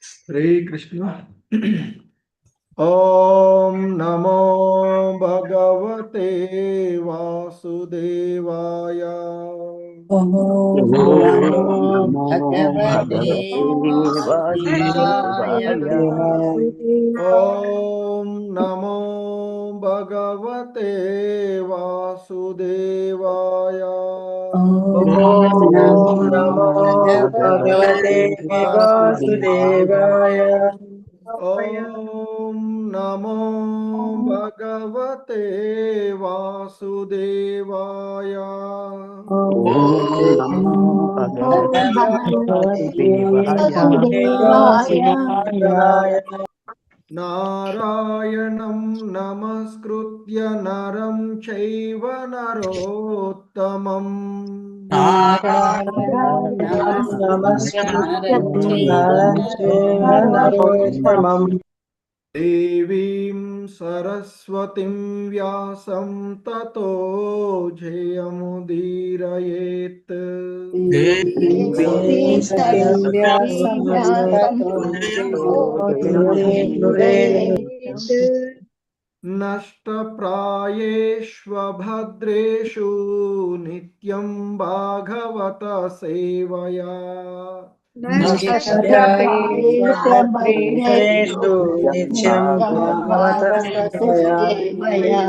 हरे कृष्ण। ओम नमो भगवते वासुदेवाय। ओम नमो भगवते वासुदेवाय। ओम नमो भगवते वासुदेवाय। ओम नमो भगवते वासुदेवाय। ओम नमो भगवते वासुदेवाय। ओम नमो भगवते वासुदेवाय। नारायणं नमस्कृत्य नरं चैव नरोत्तमम्। नारायणं नमस्कृत्य नरं चैव नरोत्तमम्। देवीं सरस्वतीं व्यासं ततो जयमुदीरयेत्। देवीं सरस्वतीं व्यासं नष्टप्रायेष्वभद्रेषु नित्यं भागवत सेवया। नष्टप्रायेष्वभद्रेषु नित्यं भागवत सेवया।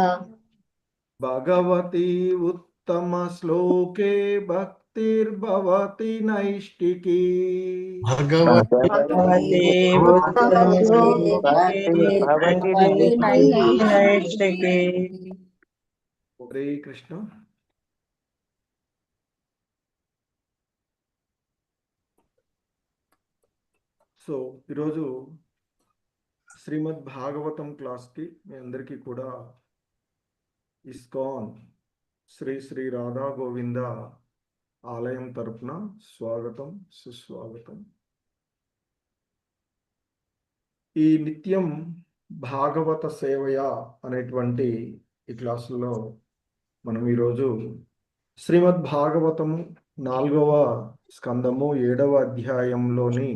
भगवती उत्तमश्लोके भक्तिर्भवति नैष्टिकी। भगवते उत्तमश्लोके भगवति नैष्टिके। हरे कृष्ण। సో ఈరోజు శ్రీమద్ భాగవతం క్లాస్కి మీ అందరికీ కూడా ఇస్కాన్ శ్రీ శ్రీ రాధా గోవింద ఆలయం తరపున స్వాగతం, సుస్వాగతం. ఈ నిత్యం భాగవత సేవయ అనేటువంటి ఈ క్లాసులో మనం ఈరోజు శ్రీమద్ భాగవతము 4వ స్కందము 7వ అధ్యాయంలోని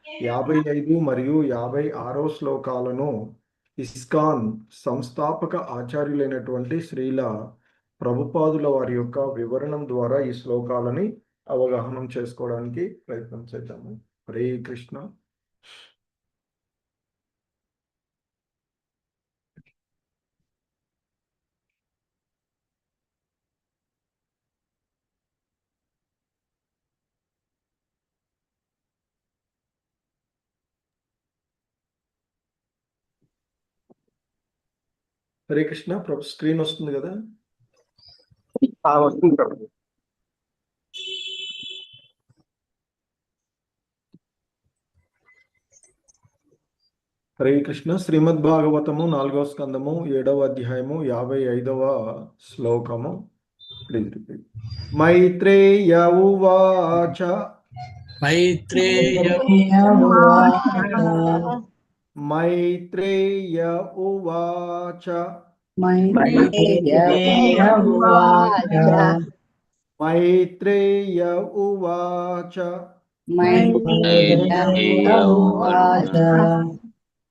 55 మరియు 56వ శ్లోకాలను ఇస్కాన్ సంస్థాపక ఆచార్యులైనటువంటి శ్రీల ప్రభుపాదుల వారి యొక్క వివరణం ద్వారా ఈ శ్లోకాలని అవగాహనం చేసుకోవడానికి ప్రయత్నం చేద్దాము. హరే కృష్ణ. హరే కృష్ణ. స్క్రీన్ వస్తుంది కదా? వస్తుంది ప్రభు. హరే కృష్ణ. శ్రీమద్ భాగవతము 4వ స్కందము 7వ అధ్యాయము 55వ శ్లోకము. Please repeat. మైత్రేయ ఉవాచ. మైత్రేయ ఉవాచ. మైత్రేయ ఉవాచ. మైత్రేయ ఉవాచ. మైత్రేయ ఉవాచ. మైత్రేయ ఉవాచ.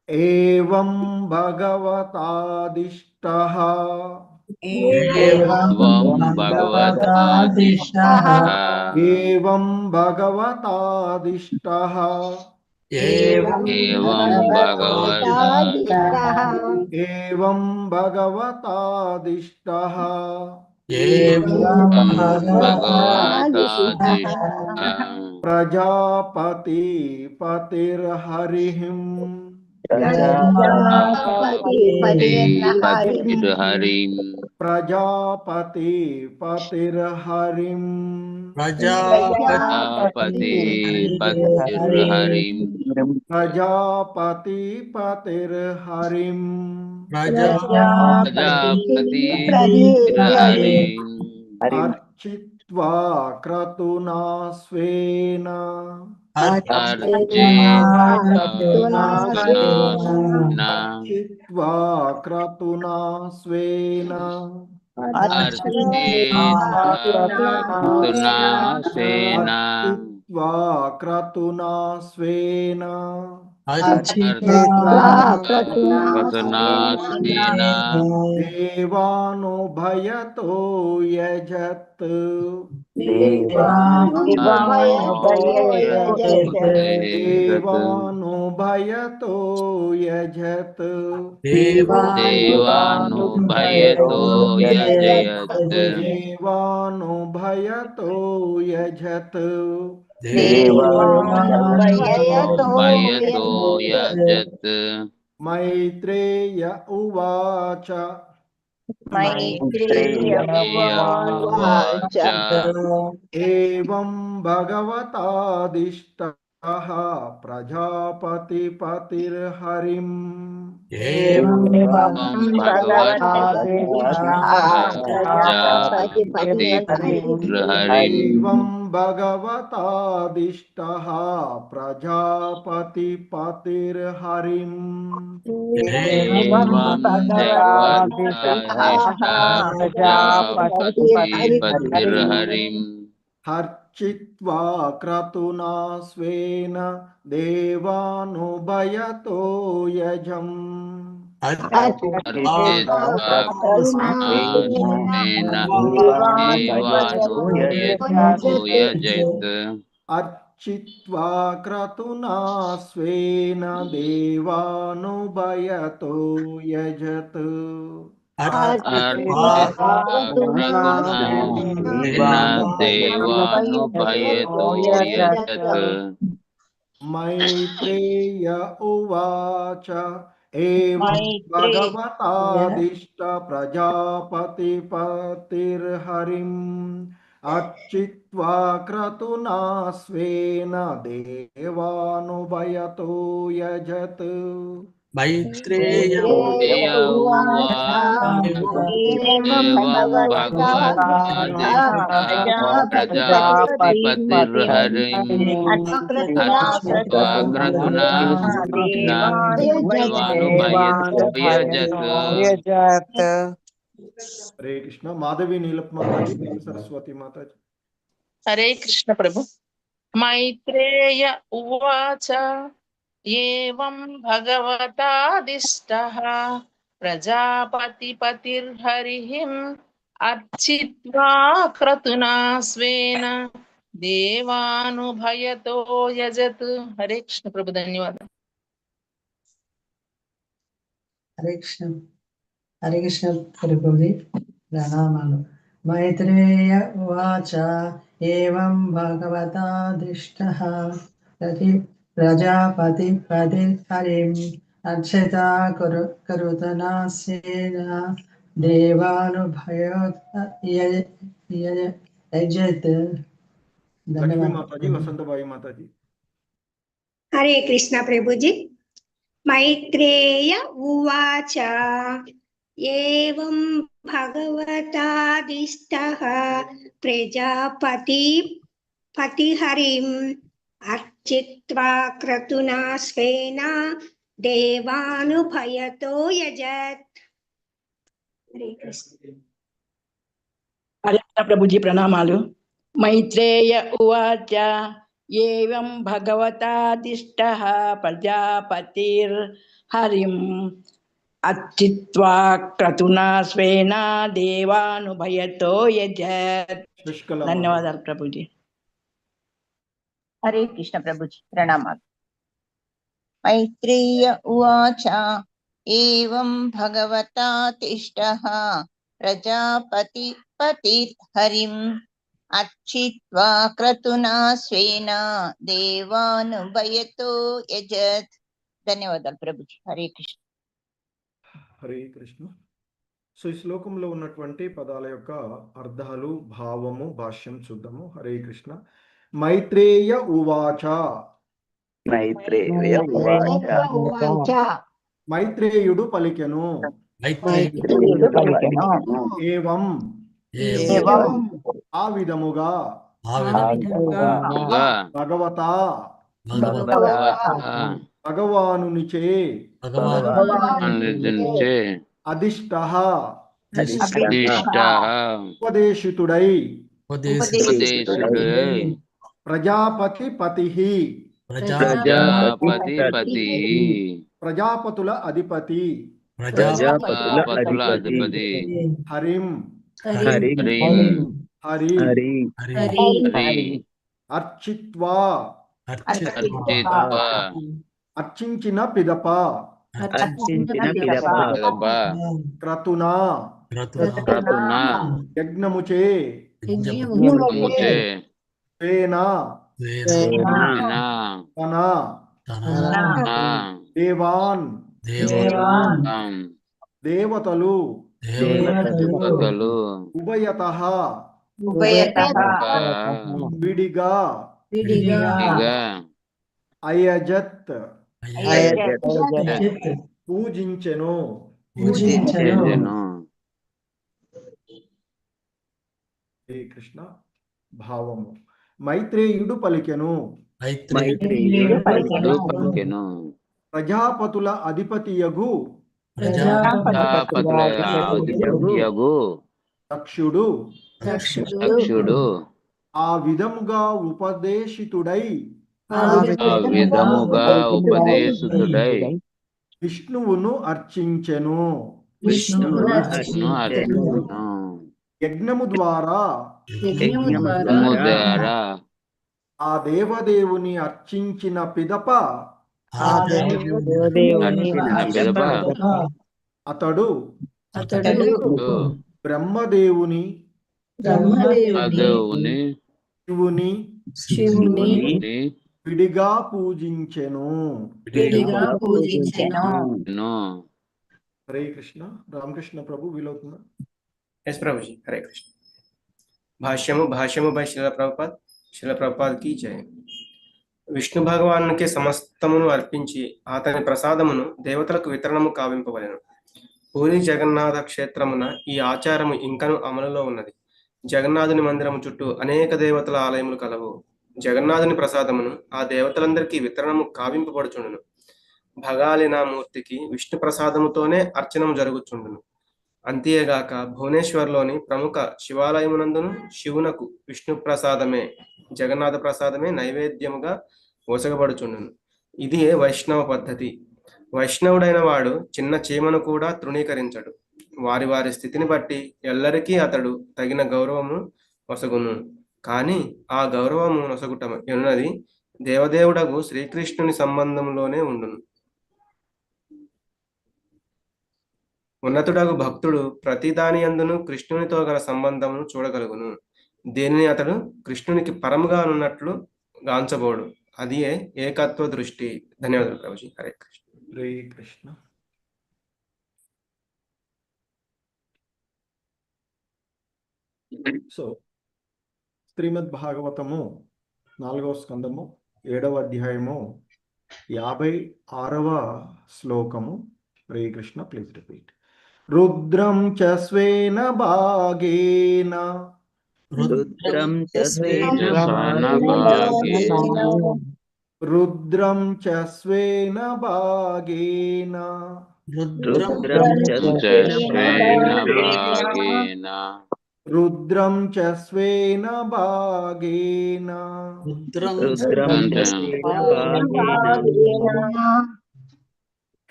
ఏవం భగవతాదిష్టః. ఏవం భగవతాదిష్టః. ఏవం భగవతాదిష్టః. ఏవం భగవతాదిష్టః. ఏవం భగవతాదిష్టః. ఏవం భగవతాదిష్టః. ప్రజాపతి పతిర్హరిః. ప్రజాపతి పతిర్హరిః. ప్రజాపతి పతిర్హరిః. ప్రజాపతి పతిర్హరిః. ప్రజాపతి పతిర్హరిః. ప్రజాపతి పతిర్హరిః. అర్చిత్వా క్రతునా స్వేన. అర్చిత్వా క్రతునా స్వేన. అర్చిత్వా अर्चित्वा क्रतुना स्वेन क्रतुनास्तेन देवानुभयतो यजत् देवानुभयतो यजत् देवानुभयतो यजयत् देवानुभयतो यजत् देवानुभयतो यजत् मैत्रेय उवाच मैत्रेय उवाच एवं भगवतादिष्टः प्रजापतिपतिर्हरिम् प्रजापतिपतिर्हरिम् एवं भगवतादिष्टः प्रजापतिपतिर्हरिम् एवं प्रजापतिपतिर्हरिम् हर्चित्वा क्रतुना स्वेन देवानुभयतो यजम् अर्चित्वा क्रतुना स्वेन देवानुभयतो यजत् देवानुभयतो यजत् मैत्रेय उवाच एवं भगवतादिष्ट प्रजापतिपतिर्हरिम् अर्चित्वा क्रतुना स्वेन देवानुभयतो यजत् मैत्रेय प्रजापतिपतिर्हरिम् अर्चित्वा क्रतुना देवानुभयतो यजत् हरे कृष्ण माधवी नीलप माता जी सरस्वती माता जी हरे कृष्ण प्रभु मैत्रेय उवाच एवं भगवतादिष्टः प्रजापतिपतिर्हरिम् अर्चित्वा क्रतुना स्वेन देवानुभयतो यजत्। हरे कृष्ण प्रभु धन्यवाद। हरे कृष्ण प्रभुजी प्रणामालु मैत्रेय उवाच एवं भगवतादिष्टः प्रजापतिपतिर्हरिम् अर्चिता करुतना स्वेन देवानुभयो यजत्। लक्ष्मी माता जी वसंत भाई माता जी हरे कृष्ण प्रभुजी मैत्रेय उवाच एवं भगवतादिष्टः प्रजापतिर्हरिम् अर्चित्वा क्रतुना स्वेन देवानुभयतो यजत्। हरे कृष्ण प्रभुजी प्रणामालु मैत्रेय उवाच एवं भगवतादिष्टः प्रजापतिर्हरिम् अर्चित्वा क्रतुना स्वेन देवानुभयतो यजत्। धन्यवादाలు प्रभुजी। हरे कृष्ण प्रभुजी प्रणामालु मैत्रेय उवाच एवं भगवतादिष्टः प्रजापतिपतिर्हरिम् अर्चित्वा क्रतुना स्वेन देवानुभयतो यजत्। ధన్యవాదాలు ప్రభుజీ హరే కృష్ణ హరే కృష్ణ సో ఈ శ్లోకంలో ఉన్నటువంటి పదాల యొక్క అర్థాలు భావము భాష్యం చూద్దాము హరే కృష్ణ మైత్రేయ ఉవాచ మైత్రేయుడు పలికెను ఏవం ఆ విధముగా భగవతా భగవానునిచే అధిష్ఠః ఉపదేశితుడై ప్రజాపతి పతిః ప్రజాపతిపతి ప్రజాపతుల అధిపతి ప్రజాపతుల అధిపతి హరిం హరిం హరి హరి అర్చిత్వా అర్చిత్వా అర్చించిన పిదప పిదప క్రతునా క్రతునా యజ్ఞముచే యజ్ఞముచే స్వేన స్వేన తన నా దేవాన్ దేవతలు దేవతలు ఉభయతః విడిగా అయజత్ పూజించెను హరే కృష్ణ. భావము మైత్రేయుడు పలికెను ప్రజాపతుల అధిపతియగు దక్షుడు ఆ విధముగా ఉపదేశితుడై విష్ణువును అర్చించెను. యజ్ఞము ద్వారా ఆ దేవదేవుని అర్చించిన పిదప అతడు బ్రహ్మదేవుని శివుని విడిగా పూజించెను. హరే కృష్ణ. రామకృష్ణ ప్రభు వీలవుతుందా? ఎస్ ప్రభుజీ. హరే కృష్ణ. భాష్యము బై శిల ప్రభుపాద్ కి జయ. విష్ణు భగవానునికి సమస్తమును అర్పించి అతని ప్రసాదమును దేవతలకు వితరణము కావింపవలెను. పూరి జగన్నాథ క్షేత్రమున ఈ ఆచారము ఇంకను అమలులో ఉన్నది. జగన్నాథుని మందిరము చుట్టూ అనేక దేవతల ఆలయములు కలవు. జగన్నాథుని ప్రసాదమును ఆ దేవతలందరికీ వితరణము కావింపబడుచుండును. భగాలినామూర్తికి విష్ణు ప్రసాదముతోనే అర్చనము జరుగుచుండును. అంతేగాక భువనేశ్వర్లోని ప్రముఖ శివాలయమునందును శివునకు విష్ణు ప్రసాదమే జగన్నాథ ప్రసాదమే నైవేద్యముగా ఒసగబడుచుండును. ఇది వైష్ణవ పద్ధతి. వైష్ణవుడైన వాడు చిన్న చీమను కూడా తృణీకరించడు. వారి వారి స్థితిని బట్టి ఎల్లరికీ అతడు తగిన గౌరవము ఒసగును. కానీ ఆ గౌరవము నొసగుట ఎన్నది దేవదేవుడగు శ్రీకృష్ణుని సంబంధంలోనే ఉండును. ఉన్నతుడగు భక్తుడు ప్రతి దాని యందును కృష్ణునితో గల సంబంధమును చూడగలుగును. దేనిని అతడు కృష్ణునికి పరముగా ఉన్నట్లు గాంచబోడు. అది ఏకత్వ దృష్టి. ధన్యవాదాలు ప్రభుజీ. హరే కృష్ణ. హరే కృష్ణ. సో శ్రీమద్ భాగవతము 4వ స్కందము 7వ అధ్యాయము 56వ శ్లోకము. హరే కృష్ణ. Please repeat. రుద్రం చ స్వేన భాగేన రుద్రం చ స్వేన రుద్రం చ స్వేన భాగేన రుద్రం చ రుద్రం చ స్వేన భాగేన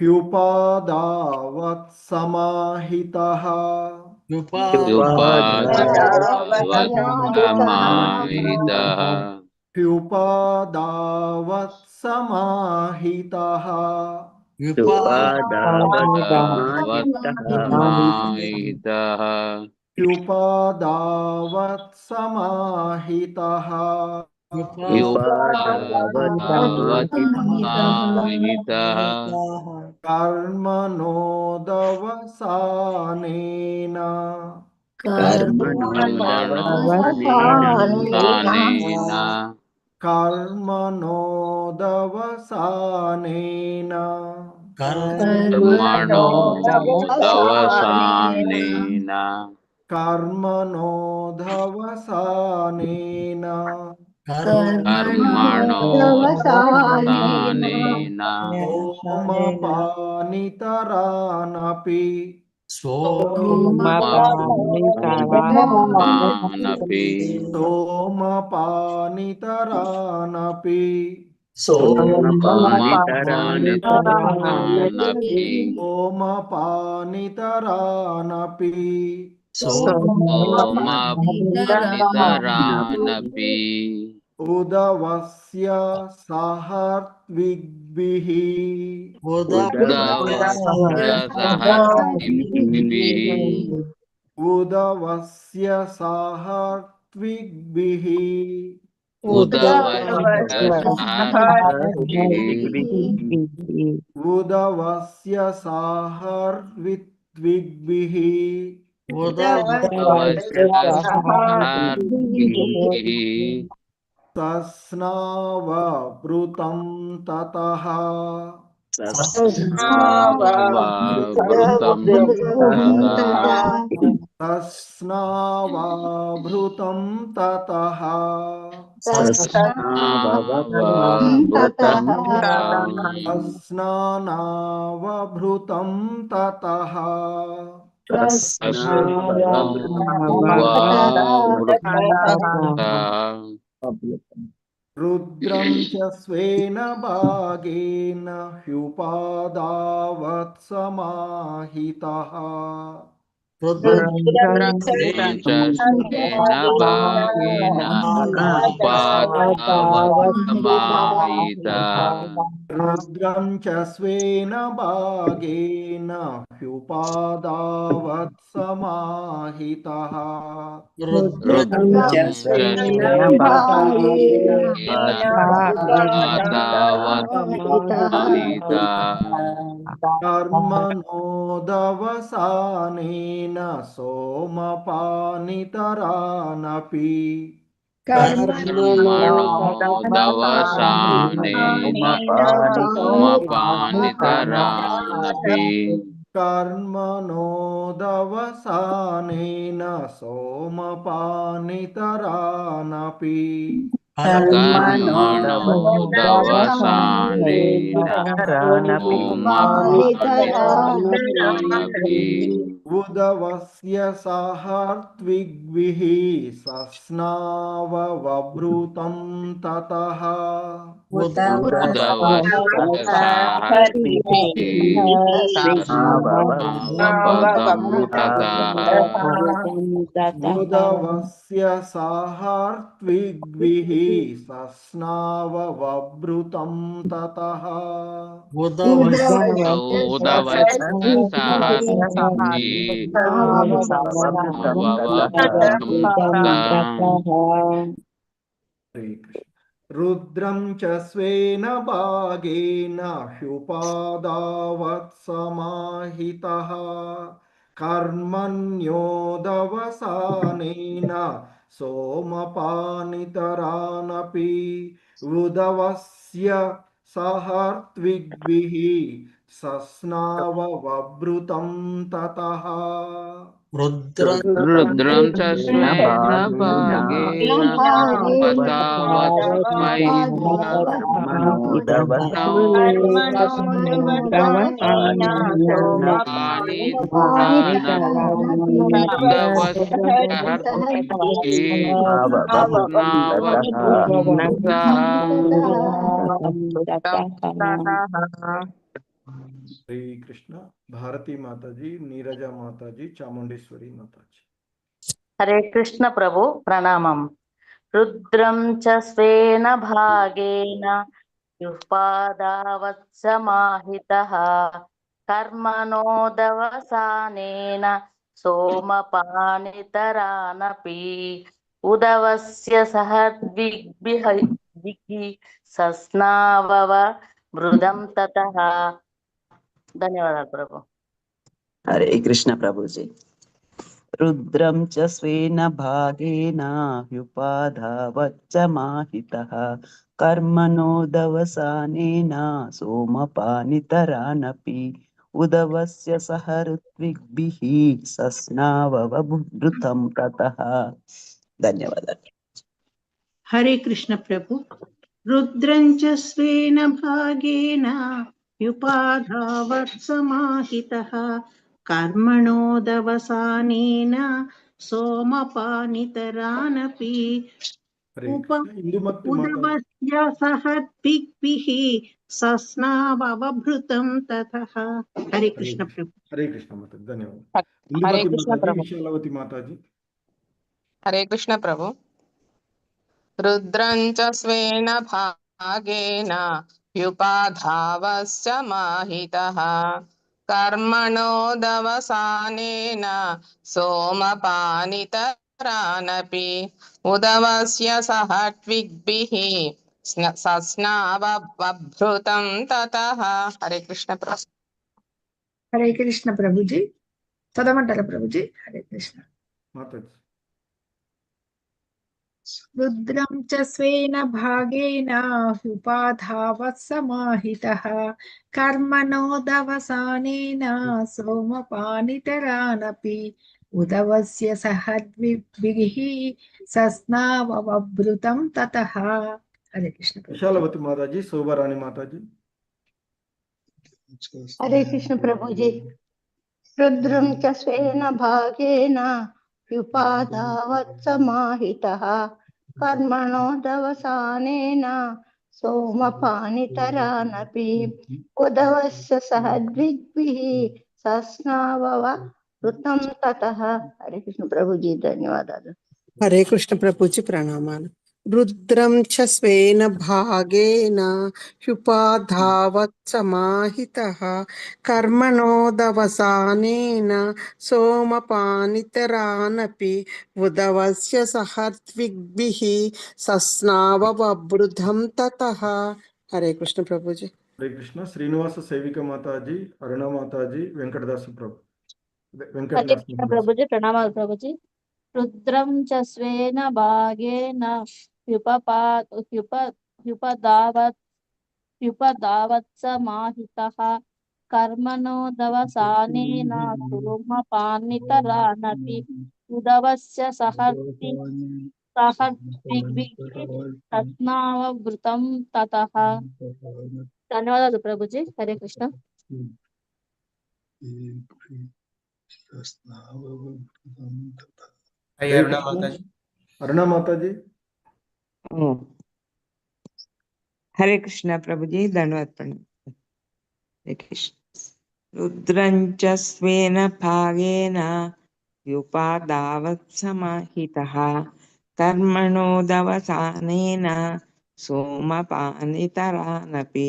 హ్యుపాదావత్ సమాహితః హ్యుపాదావత్ సమాహితః హ్యుపాదావత్ సమాహితః కర్మణోదవసానేన కర్మణోదవసానేన కర్మణోదవసానేన హోమపానితరానపి सोमपानितरानपि सोमपानितरानपि सोमपानितरानपि सोमपानितरानपि सोमपानितरानपि उदवस्य सहर्त्विग्भिः उदवस्य सहर्त्विग्भिः उदवस्य सहर्त्विग्भिः उदवस्य सहर्त्विग्भिः उदवस्य सहर्त्विग्भिः उदवस्य सहर्त्विग्भिः तस्नावभृतं ततः तस्नावभृतं ततः तस्नावभृतं ततः तस्नावभृतं ततः रुद्रं च स्वेन भागेन ह्युपादावत्समाहितः रुद्रं च स्वेन भागेन ह्युपादावत्समाहितः कर्मणोदवसानेन सोमपानितरानपि कर्मणोदवसानेन सोमपानितरानपि उदवस्य सहर्त्विग्भिः सस्नावभृतं ततः उदवस्य सहर्त्विग्भिः सस्नावभृतं ततः रुद्रं च स्वेन भागेन ह्युपादावत्समाहितः कर्मण्योदवसानेन सोमपानितरानपि उदवस्य सहर्त्विग्भिः सस्नावभृतं ततः रुद्रं च स्वेन भागेन श्री कृष्ण। भारती माता जी, नीरजा माता जी, चामुंडेश्वरी माता जी। हरे कृष्ण प्रभु प्रणामम। रुद्रं च स्वेन भागेन युपादावत्समाहितः कर्मणोदवसानेन सोमपानितरानपि उदवस्य सहद्विग्भिः सस्नावव मृदं ततः। धन्यवाद प्रभु। हरे कृष्ण प्रभु जी। रुद्रं च स्वेन भागेन ह्युपाधावच्चमाहितः कर्मणोदवसानेन सोमपानितरानपि उदवस्य सह ऋत्विग्भिः सस्नाववभृतं ततः। धन्यवाद। हरे कृष्ण प्रभु। रुद्रं च स्वेन भागेन युपाधावत्समाहितः కర్మణోదవసానేన సోమపానితరానపి హరే కృష్ణ. ఇందుమతి మాతాజీ. ఉదవస్య సహద్భిః సస్నావవభృతం తతః. హరే కృష్ణ ప్రభు. హరే కృష్ణ మాతాజీ, ధన్యవాదాలు. హరే ఇందుమతి కృష్ణ మాతాజీ, ప్రభు. విశాలవతి మాతాజీ. హరే కృష్ణ ప్రభు. రుద్రం చ స్వేన భాగేన హ్యుపధావస్య మాహితః కర్మణోదవసానేన సోమపానితరానపి ఉదవస్య సహట్విగ్భిః సస్నావవభృతం తతః. హరే కృష్ణ ప్రభు. హరే కృష్ణ ప్రభుజీ. చదవమంటారా ప్రభుజీ? హరే కృష్ణ. మాతాజీ. రుద్రం చ స్వేన భాగేన హ్యుపధావత్సమాహితః కర్మణోదవసానేన సోమపానితరానపి ఉదవస్య సహద్విగ్భిః సస్నావవభృతం తతః. హరే కృష్ణ ప్రభు. విశాలవతి మాతాజీ, శోభారాణి మాతాజీ. హరే కృష్ణ ప్రభుజీ. రుద్రం చ స్వేన భాగేన హ్యుపధావత్సమాహితః కర్మణోదవసానేన సోమపానితరానపి ఉదవస్య సహద్విగ్భిః సస్నావవభృతం తతః. హరే కృష్ణ ప్రభుజీ, ధన్యవాదాలు. హరే కృష్ణ ప్రభుజీ, ప్రణామాలు. రుద్రం చ స్వేన భాగేన హ్యుపధావత్సమాహితః కర్మణోదవసానేన సోమపానితరానపి ఉదవస్య సహద్విగ్భిః సస్నావవభృతం తతః. హరే కృష్ణ ప్రభుజీ. హరే కృష్ణ. శ్రీనివాస సేవిక మాతాజీ, అరుణ మాతాజీ, వెంకటదాస ప్రభు. వెంకటదాస ప్రభుజీ, ప్రణామాలు ప్రభుజీ. రుద్రం చ స్వేన భాగేన హ్యుపధావత్సమాహితః కర్మణోదవసానేన సోమపానితరానపి ఉదవస్య సహద్విగ్భిః సస్నావవభృతం తతః. ధన్యవాదాలు ప్రభుజీ. హరే కృష్ణ. అరుణ మాతాజీ. హరే కృష్ణ ప్రభుజీ, ధన్యవాద ప్రణామం. హరే కృష్ణ. రుద్రం చ స్వేన భాగేన హ్యుపధావత్సమాహితః కర్మణోదవసానేన సోమపానితరానపి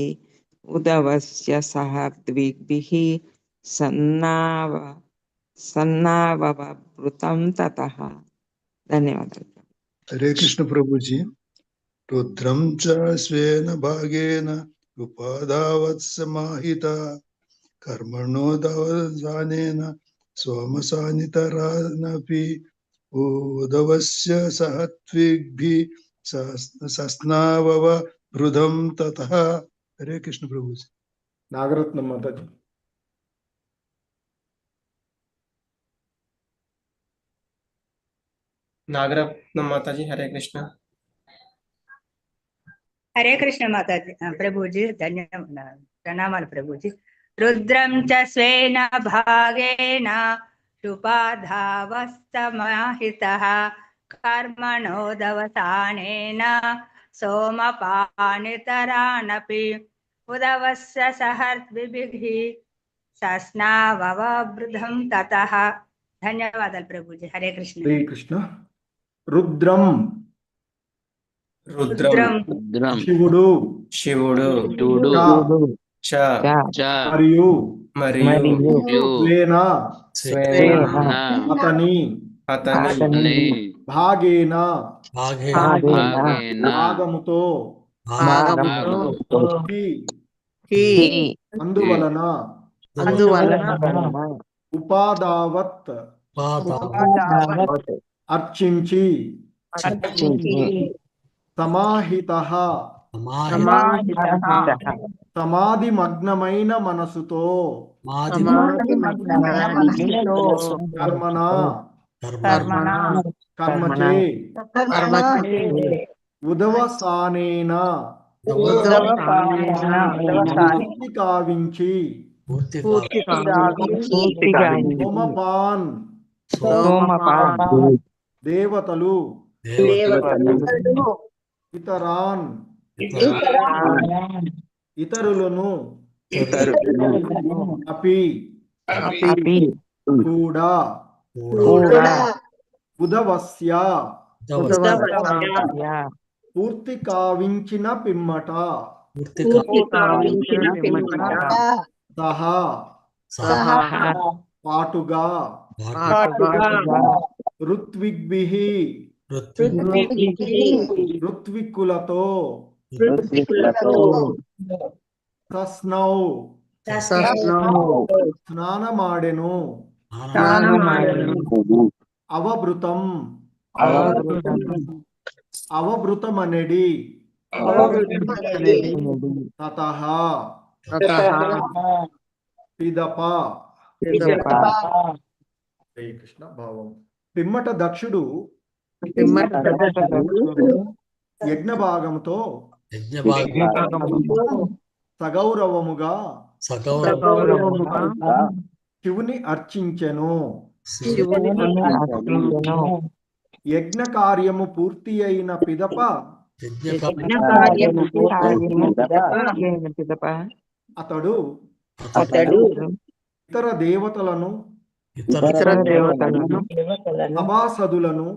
ఉదవస్య సహద్విగ్భిః సన్నావవభృతం తతః. ధన్యవాదాలు. హరే కృష్ణ ప్రభుజీ. రుద్రం చ స్వేన భాగేన ఉపధావత్సమాహితః కర్మణోదవసానేన సోమపానితరానపి ఉదవస్య సహద్విగ్భిః సస్నావవభృతం తతః. హరే కృష్ణ ప్రభుజీ. నాగరత్నం మాతాజీ. నాగరత్నం మాతాజీ. హరే కృష్ణ. హరే కృష్ణ మాతాజీ. ప్రభుజీ, ధన్యవాదాలు, ప్రణామాలు ప్రభుజీ. రుద్రం చ స్వేన భాగేన హ్యుపధావత్సమాహితః కర్మణోదవసానేన సోమపానితరానపి ఉదవస్య సహద్విగ్భిః సస్నావవభృతం తతః. ధన్యవాదాలు ప్రభుజీ. హరే కృష్ణ. హరే కృష్ణ. రుద్రం. రుద్రం శివుడు. శివుడు. చ మరియు స్వేన అతని భాగేన భాగముతో అందువలన ఉపాదావత్ అర్చించి సమాహితః సమాధిమగ్నమైన మనసుతో కర్మచే ఉదవసానేన కావించి సోమపాన్ దేవతలు ఇతరాన్ ఇతరులను అపి కూడా ఉదవస్య పూర్తి కావించిన పిమ్మట సహా పాటుగా ఋత్విగ్భిః ఋత్విక్కులతో తస్నౌ స్నానమాడెను అవభృతం అవభృతమనెడి తతః పిదప శ్రీ కృష్ణ భావం పిమ్మట దక్షుడు యజ్ఞ భాగంతో సగౌరవముగా శివుని అర్చించెను. యజ్ఞ కార్యము పూర్తి అయిన పిదప అతడు ఇతర దేవతలను సభాసదులను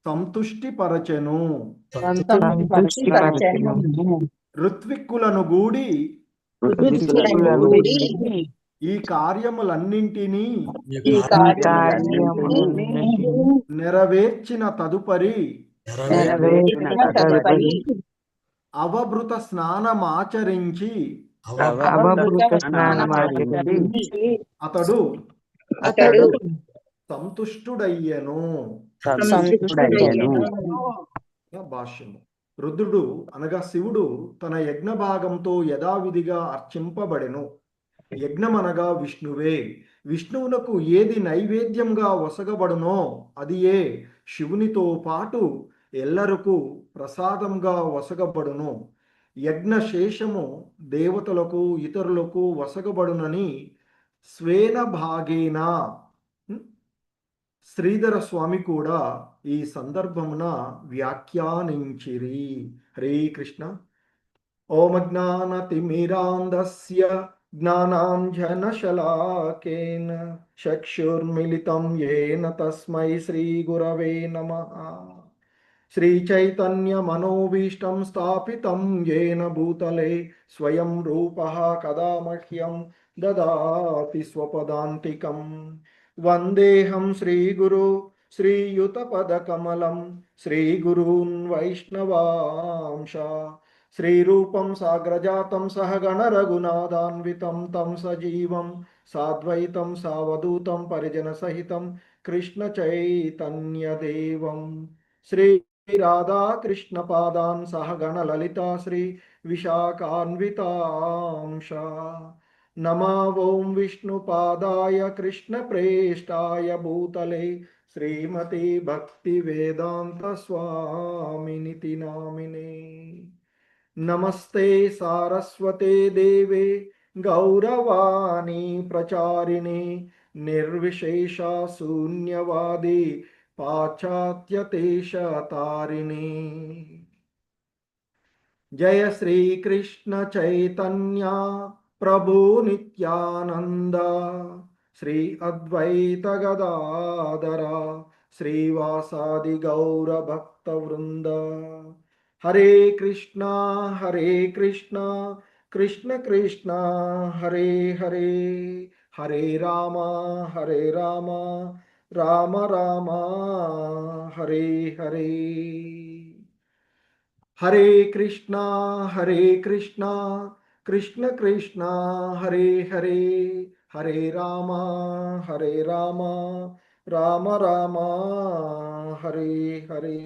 సంతుష్టి పరచెను. ఋత్విక్కులను గూడి ఈ కార్యములన్నింటినీ నెరవేర్చిన తదుపరి అవభృత స్నానమాచరించి అతడు సంతుష్టుడయ్యెను. భాష్యము రుద్రుడు అనగా శివుడు తన యజ్ఞ భాగంతో యథావిధిగా అర్చింపబడెను. యజ్ఞమనగా విష్ణువే. విష్ణువునకు ఏది నైవేద్యంగా వసగబడునో అది ఏ శివునితో పాటు ఎల్లరకు ప్రసాదంగా వసగబడును. యజ్ఞ శేషము దేవతలకు ఇతరులకు వసగబడునని స్వేన భాగేన శ్రీధర స్వామి కూడా ఈ సందర్భమున వ్యాఖ్యానించిరి. హరే కృష్ణ. ఓం జ్ఞానతిమిరాంధస్య జ్ఞానాంజనశలాకేన చక్షుర్మిలితం యేన తస్మై శ్రీగురవే నమః. శ్రీచైతన్యమనోభీష్టం స్థాపితం యేన భూతలే స్వయం రూపః కదా మహ్యం దదాతి స్వపదాంతికం. వందేహం శ్రీగురు శ్రీయుతపదకమలం శ్రీగురూన్ వైష్ణవాంశ. శ్రీరూపం సాగ్రజాతం సహగణ రఘునాథాన్వితం తం సజీవం సాద్వైతం సావధూతం పరిజన సహితం కృష్ణ చైతన్యదేవం శ్రీ రాధాకృష్ణ పాదాన్ సహగణ లలితా శ్రీ విశాఖాన్వితాంశ. నమో ఓం విష్ణుపాదాయ కృష్ణ ప్రేష్టాయ భూతలే శ్రీమతి భక్తి వేదాంత స్వామినితి నామినే. నమస్తే సారస్వతే దేవే గౌరవాణి ప్రచారిణి నిర్విశేష శూన్యవాది పాశ్చాత్యదేశతారిణి. జయ శ్రీ కృష్ణ చైతన్య ప్రభు నిత్యానంద శ్రీ అద్వైత గదాధర శ్రీవాసాది గౌర భక్త వృంద. హరే కృష్ణ కృష్ణ కృష్ణ హరే హరే. హరే రామ రామ రామ హరే హరే. హరే కృష్ణ కృష్ణ కృష్ణ హరే హరే. హరే రామ రామ రామ హరే హరే.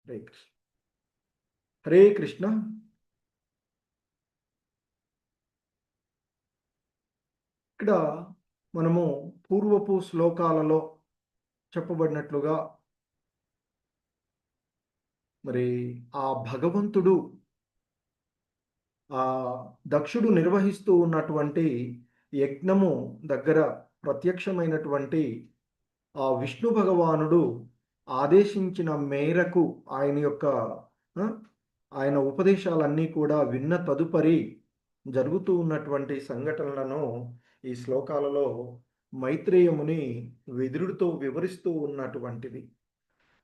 హరే కృష్ణ. హరే కృష్ణ. ఇక్కడ మనము పూర్వపు శ్లోకాలలో చెప్పబడినట్లుగా మరి ఆ భగవంతుడు ఆ దక్షుడు నిర్వహిస్తూ ఉన్నటువంటి యజ్ఞము దగ్గర ప్రత్యక్షమైనటువంటి ఆ విష్ణు భగవానుడు ఆదేశించిన మేరకు ఆయన ఉపదేశాలన్నీ కూడా విన్న తదుపరి జరుగుతూ ఉన్నటువంటి సంఘటనలను ఈ శ్లోకాలలో మైత్రేయముని విదురుడితో వివరిస్తూ ఉన్నటువంటిది.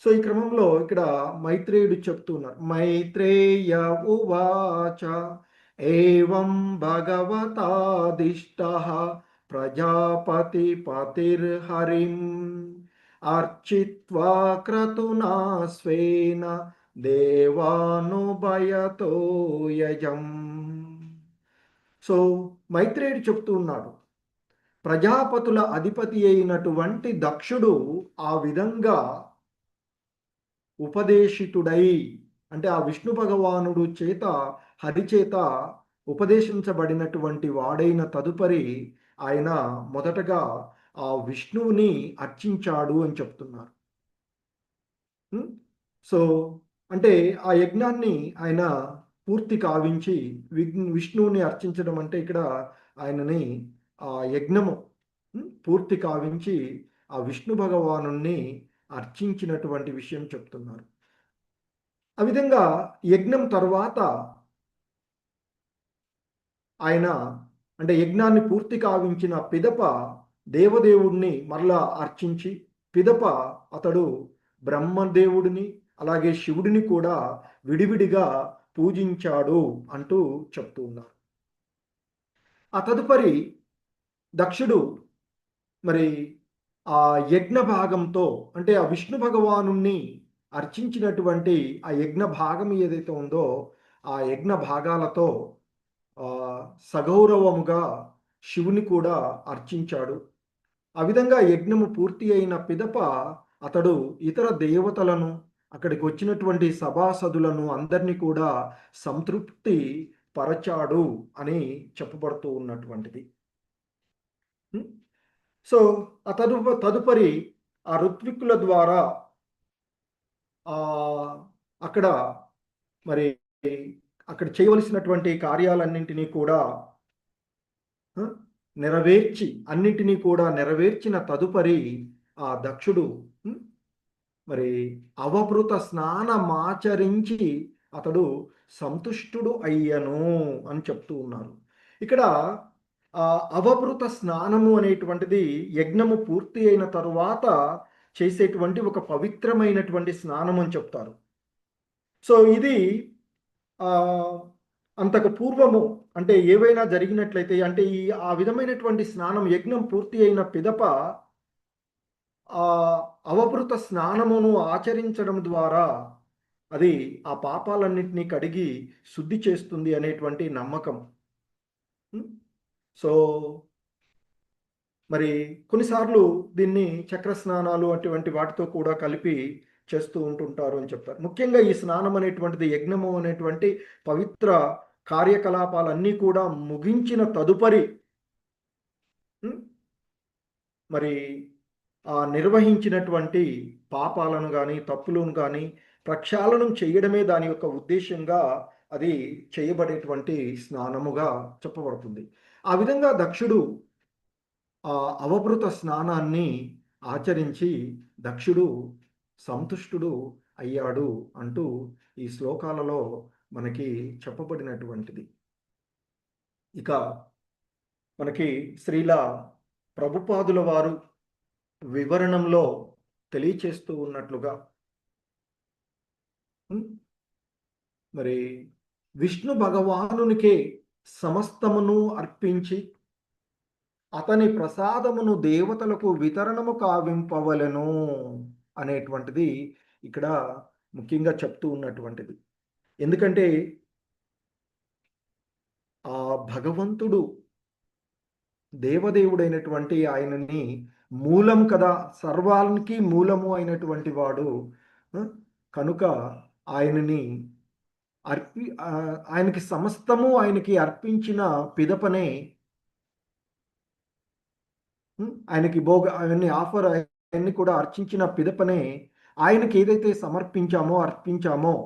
సో ఈ క్రమంలో ఇక్కడ మైత్రేయుడు చెప్తున్నారు, మైత్రేయ ఉవాచ ఏవం భగవతాదిష్టః ప్రజాపతి పతిర్హరిం అర్చిత్వా క్రతునా స్వేన దేవానుభయతో యజం. సో మైత్రేయుడు చెప్తూ ఉన్నాడు, ప్రజాపతుల అధిపతి అయినటువంటి దక్షుడు ఆ విధంగా ఉపదేశితుడై, అంటే ఆ విష్ణు భగవానుడు చేత హరి చేత ఉపదేశించబడినటువంటి వాడైన తదుపరి ఆయన మొదటగా ఆ విష్ణువుని అర్చించాడు అని చెప్తున్నారు. సో అంటే ఆ యజ్ఞాన్ని ఆయన పూర్తి కావించి విష్ణువుని అర్చించడం అంటే ఇక్కడ ఆయనని ఆ యజ్ఞము పూర్తి కావించి ఆ విష్ణు భగవానుణ్ణి అర్చించినటువంటి విషయం చెప్తున్నారు. ఆ విధంగా యజ్ఞం తర్వాత ఆయన అంటే యజ్ఞాన్ని పూర్తి కావించిన పిదప దేవదేవుడిని మరలా అర్చించి, పిదప అతడు బ్రహ్మదేవుడిని అలాగే శివుడిని కూడా విడివిడిగా పూజించాడు అంటూ చెప్తూ ఉన్నారు. ఆ తదుపరి దక్షుడు మరి ఆ యజ్ఞ భాగంతో, అంటే ఆ విష్ణు భగవానుణ్ణి అర్చించినటువంటి ఆ యజ్ఞ భాగం ఏదైతే ఉందో ఆ యజ్ఞ భాగాలతో సగౌరవముగా శివుని కూడా అర్చించాడు. ఆ విధంగా యజ్ఞము పూర్తి అయిన పిదప అతడు ఇతర దేవతలను, అక్కడికి వచ్చినటువంటి సభాసదులను అందరినీ కూడా సంతృప్తి పరచాడు అని చెప్పబడుతూ ఉన్నటువంటిది. సో ఆ తదుపరి ఆ ఋత్విక్కుల ద్వారా అక్కడ మరి అక్కడ చేయవలసినటువంటి కార్యాలన్నింటినీ కూడా అన్నింటినీ కూడా నెరవేర్చిన తదుపరి ఆ దక్షుడు మరి అవభృత స్నానమాచరించి అతడు సంతుష్టుడు అయ్యను అని చెప్తూ ఉన్నారు. ఇక్కడ అవభృత స్నానము అనేటువంటిది యజ్ఞము పూర్తి అయిన తరువాత చేసేటువంటి ఒక పవిత్రమైనటువంటి స్నానం అని చెప్తారు. సో ఇది అంతకు పూర్వము అంటే ఏవైనా జరిగినట్లయితే, అంటే ఆ విధమైనటువంటి స్నానం యజ్ఞం పూర్తి అయిన పిదప అవభృత స్నానమును ఆచరించడం ద్వారా అది ఆ పాపాలన్నింటినీ కడిగి శుద్ధి చేస్తుంది అనేటువంటి నమ్మకం. సో మరి కొన్నిసార్లు దీన్ని చక్ర స్నానాలు అటువంటి వాటితో కూడా కలిపి చేస్తూ ఉంటుంటారు అని చెప్తారు. ముఖ్యంగా ఈ స్నానం అనేటువంటిది యజ్ఞము అనేటువంటి పవిత్ర కార్యకలాపాలన్నీ కూడా ముగించిన తదుపరి మరి నిర్వహించినటువంటి పాపాలను కానీ తప్పులను కానీ ప్రక్షాళనం చేయడమే దాని యొక్క ఉద్దేశంగా అది చేయబడేటువంటి స్నానముగా చెప్పబడుతుంది. ఆ విధంగా దక్షుడు అవభృత స్నానాన్ని ఆచరించి దక్షుడు సంతుష్టుడు అయ్యాడు అంటూ ఈ శ్లోకాలలో మనకి చెప్పబడినటువంటిది. ఇక మనకి శ్రీల ప్రభుపాదుల వారు వివరణంలో తెలియచేస్తూ ఉన్నట్లుగా మరి విష్ణు భగవానునికే సమస్తమును అర్పించి అతని ప్రసాదమును దేవతలకు వితరణము కావింపవలెను అనేటువంటిది ఇక్కడ ముఖ్యంగా చెప్తూ ఉన్నటువంటిది. ఎందుకంటే ఆ భగవంతుడు దేవదేవుడైనటువంటి ఆయనని మూలం కదా, సర్వానికి మూలము అయినటువంటి వాడు కనుక ఆయనని ఆయనకి సమస్తము ఆయనకి అర్పించిన పిదపనే ఆయనకి అవన్నీ ఆఫర్ అవన్నీ కూడా అర్చించిన పిదపనే ఆయనకి ఏదైతే అర్పించామో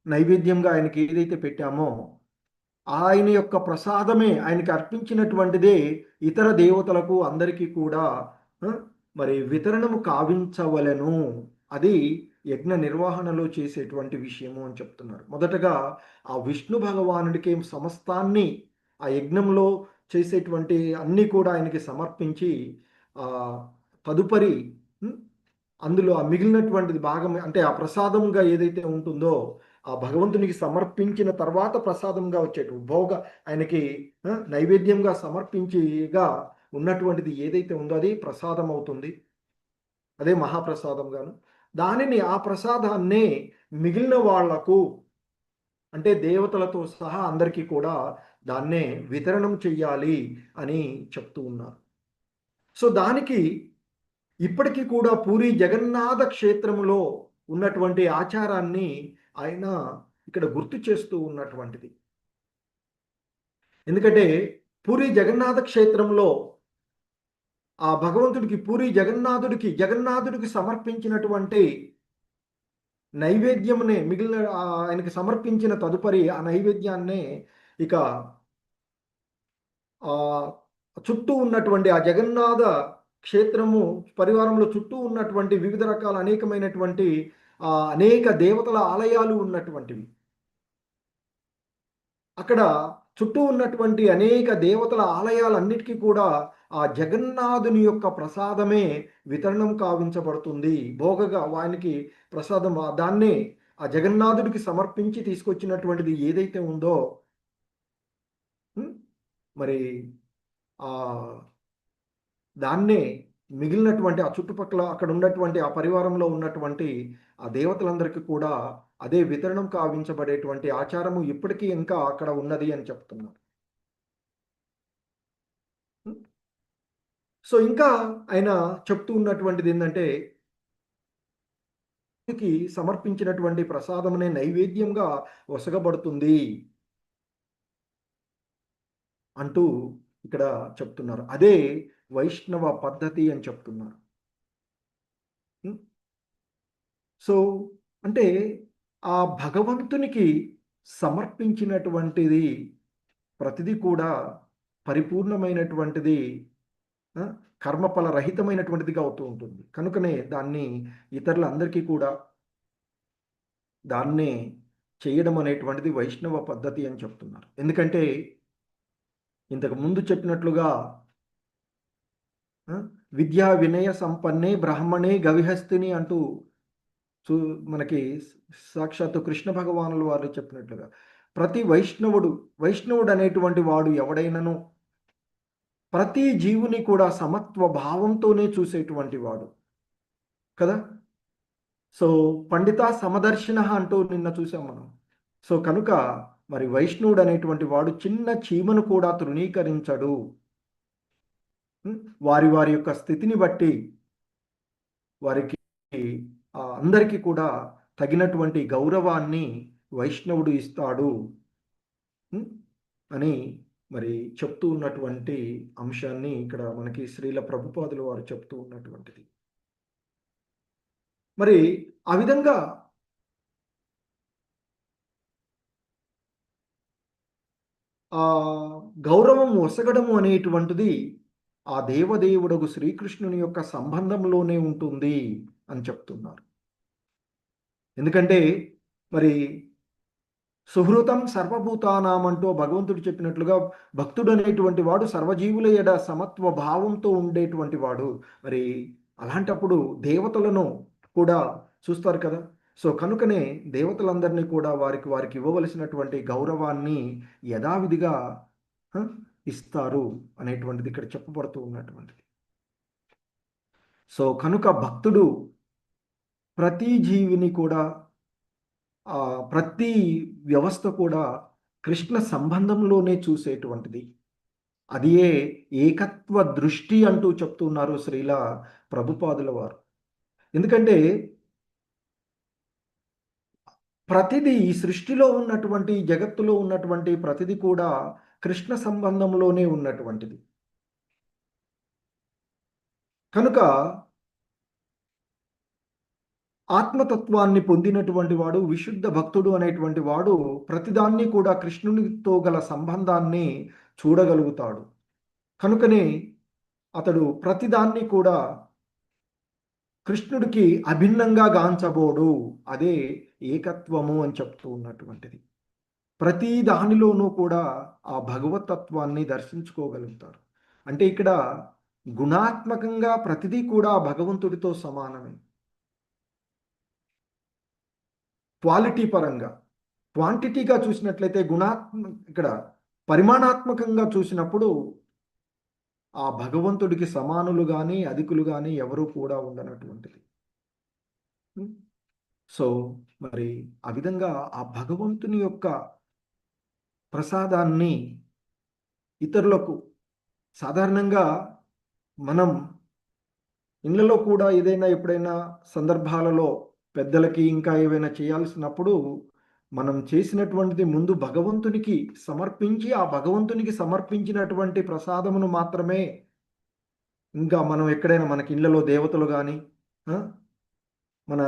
నైవేద్యంగా ఆయనకి ఏదైతే పెట్టామో ఆయన యొక్క ప్రసాదమే ఆయనకి అర్పించినటువంటిదే ఇతర దేవతలకు అందరికీ కూడా మరి వితరణము కావించవలెను. అది యజ్ఞ నిర్వహణలో చేసేటువంటి విషయము అని చెప్తున్నారు. మొదటగా ఆ విష్ణు భగవానుడికి సమస్తాన్ని ఆ యజ్ఞంలో చేసేటువంటి అన్నీ కూడా ఆయనకి సమర్పించి తదుపరి అందులో ఆ మిగిలినటువంటిది భాగం అంటే ఆ ప్రసాదంగా ఏదైతే ఉంటుందో ఆ భగవంతునికి సమర్పించిన తర్వాత ప్రసాదంగా వచ్చేటువంటి ఆయనకి నైవేద్యంగా సమర్పించిగా ఉన్నటువంటిది ఏదైతే ఉందో అది ప్రసాదం అవుతుంది. అదే మహాప్రసాదంగాను. దానిని ఆ ప్రసాదాన్నే మిగిలిన వాళ్లకు అంటే దేవతలతో సహా అందరికీ కూడా దాన్నే వితరణం చెయ్యాలి అని చెప్తూ ఉన్నారు. సో దానికి ఇప్పటికీ కూడా పూరి జగన్నాథ క్షేత్రములో ఉన్నటువంటి ఆచారాన్ని ఆయన ఇక్కడ గుర్తు చేస్తూ ఉన్నటువంటిది. ఎందుకంటే పూరి జగన్నాథ క్షేత్రంలో ఆ భగవంతుడికి పూరి జగన్నాథుడికి సమర్పించినటువంటి నైవేద్యమునే మిగిలిన ఆయనకి సమర్పించిన తదుపరి ఆ నైవేద్యాన్నే ఇక చుట్టూ ఉన్నటువంటి ఆ జగన్నాథ క్షేత్రము పరివారంలో చుట్టూ ఉన్నటువంటి వివిధ రకాల అనేకమైనటువంటి అనేక దేవతల ఆలయాలు ఉన్నటువంటివి. అక్కడ చుట్టూ ఉన్నటువంటి అనేక దేవతల ఆలయాలన్నిటికీ కూడా ఆ జగన్నాథుని యొక్క ప్రసాదమే వితరణం కావించబడుతుంది. భోగగా వానికి ప్రసాదం దాన్నే ఆ జగన్నాథుడికి సమర్పించి తీసుకొచ్చినటువంటిది ఏదైతే ఉందో మరి ఆ దాన్నే మిగిలినటువంటి ఆ చుట్టుపక్కల అక్కడ ఉన్నటువంటి ఆ పరివారంలో ఉన్నటువంటి ఆ దేవతలందరికీ కూడా అదే వితరణం కావించబడేటువంటి ఆచారము ఇప్పటికీ ఇంకా అక్కడ ఉన్నది అని చెప్తున్నారు. సో ఇంకా ఆయన చెప్తూ ఉన్నటువంటిది ఏంటంటే సమర్పించినటువంటి ప్రసాదమునే నైవేద్యంగా వసగబడుతుంది అంటూ ఇక్కడ చెప్తున్నారు. అదే వైష్ణవ పద్ధతి అని చెప్తున్నారు. సో అంటే ఆ భగవంతునికి సమర్పించినటువంటిది ప్రతిదీ కూడా పరిపూర్ణమైనటువంటిది, కర్మఫల రహితమైనటువంటిదిగా అవుతూ ఉంటుంది. కనుకనే దాన్ని ఇతరులందరికీ కూడా దాన్నే చేయడం అనేటువంటిది వైష్ణవ పద్ధతి అని చెప్తున్నారు. ఎందుకంటే ఇంతకు ముందు చెప్పినట్లుగా విద్యా వినయ సంపన్నే బ్రాహ్మణే గవిహస్తిని అంటూ మనకి సాక్షాత్తు కృష్ణ భగవానుల వారు చెప్పినట్లుగా ప్రతి వైష్ణవుడు అనేటువంటి వాడు ఎవడైనను ప్రతి జీవుని కూడా సమత్వ భావంతోనే చూసేటువంటి వాడు కదా. సో పండిత సమదర్శిన అంటూ నిన్న చూసాం మనం. సో కనుక మరి వైష్ణవుడు అనేటువంటి వాడు చిన్న చీమను కూడా తృణీకరించడు. వారి యొక్క స్థితిని బట్టి వారికి అందరికీ కూడా తగినటువంటి గౌరవాన్ని వైష్ణవుడు ఇస్తాడు అని మరి చెప్తూ ఉన్నటువంటి అంశాన్ని ఇక్కడ మనకి శ్రీల ప్రభుపాదులు వారు చెప్తూ ఉన్నటువంటిది. మరి ఆ విధంగా ఆ గౌరవం ఒసగడము అనేటువంటిది ఆ దేవదేవుడకు శ్రీకృష్ణుని యొక్క సంబంధంలోనే ఉంటుంది అని చెప్తున్నారు. ఎందుకంటే మరి సుహృతం సర్వభూతానాం అంటూ భగవంతుడు చెప్పినట్లుగా భక్తుడు అనేటువంటి వాడు సర్వజీవుల ఎడ సమత్వ భావంతో ఉండేటువంటి వాడు. మరి అలాంటప్పుడు దేవతలను కూడా చూస్తారు కదా. సో కనుకనే దేవతలందరినీ కూడా వారికి ఇవ్వవలసినటువంటి గౌరవాన్ని యథావిధిగా ఇస్తారు అనేటువంటిది ఇక్కడ చెప్పబడుతూ ఉన్నటువంటిది. సో కనుక భక్తుడు ప్రతి జీవిని కూడా ప్రతి వ్యవస్థ కూడా కృష్ణ సంబంధంలోనే చూసేటువంటిది. అదియే ఏకత్వ దృష్టి అంటూ చెప్తున్నారు శ్రీల ప్రభుపాదుల వారు. ఎందుకంటే ప్రతిదీ ఈ సృష్టిలో ఉన్నటువంటి, జగత్తులో ఉన్నటువంటి ప్రతిదీ కూడా కృష్ణ సంబంధంలోనే ఉన్నటువంటిది. కనుక ఆత్మతత్వాన్ని పొందినటువంటి వాడు, విశుద్ధ భక్తుడు అనేటువంటి వాడు ప్రతిదాన్ని కూడా కృష్ణునితో గల సంబంధాన్ని చూడగలుగుతాడు. కనుకనే అతడు ప్రతిదాన్ని కూడా కృష్ణుడికి అభిన్నంగా గాంచబోడు. అదే ఏకత్వము అని చెప్తూ ఉన్నటువంటిది. ప్రతి దానిలోనూ కూడా ఆ భగవతత్వాన్ని దర్శించుకోగలుగుతారు. అంటే ఇక్కడ గుణాత్మకంగా ప్రతిదీ కూడా భగవంతుడితో సమానమే. క్వాలిటీ పరంగా, క్వాంటిటీగా చూసినట్లయితే ఇక్కడ పరిమాణాత్మకంగా చూసినప్పుడు ఆ భగవంతుడికి సమానులు కానీ అధికులు కానీ ఎవరూ కూడా ఉండనటువంటిది. సో మరి ఆ విధంగా ఆ భగవంతుని యొక్క ప్రసాదాన్ని ఇతరులకు, సాధారణంగా మనం ఇళ్ళలో కూడా ఏదైనా ఎప్పుడైనా సందర్భాలలో పెద్దలకి ఇంకా ఏవైనా చేయాల్సినప్పుడు మనం చేసినటువంటిది ముందు భగవంతునికి సమర్పించి, ఆ భగవంతునికి సమర్పించినటువంటి ప్రసాదమును మాత్రమే ఇంకా మనం ఎక్కడైనా మనకి ఇళ్ళలో దేవతలు కానీ, మన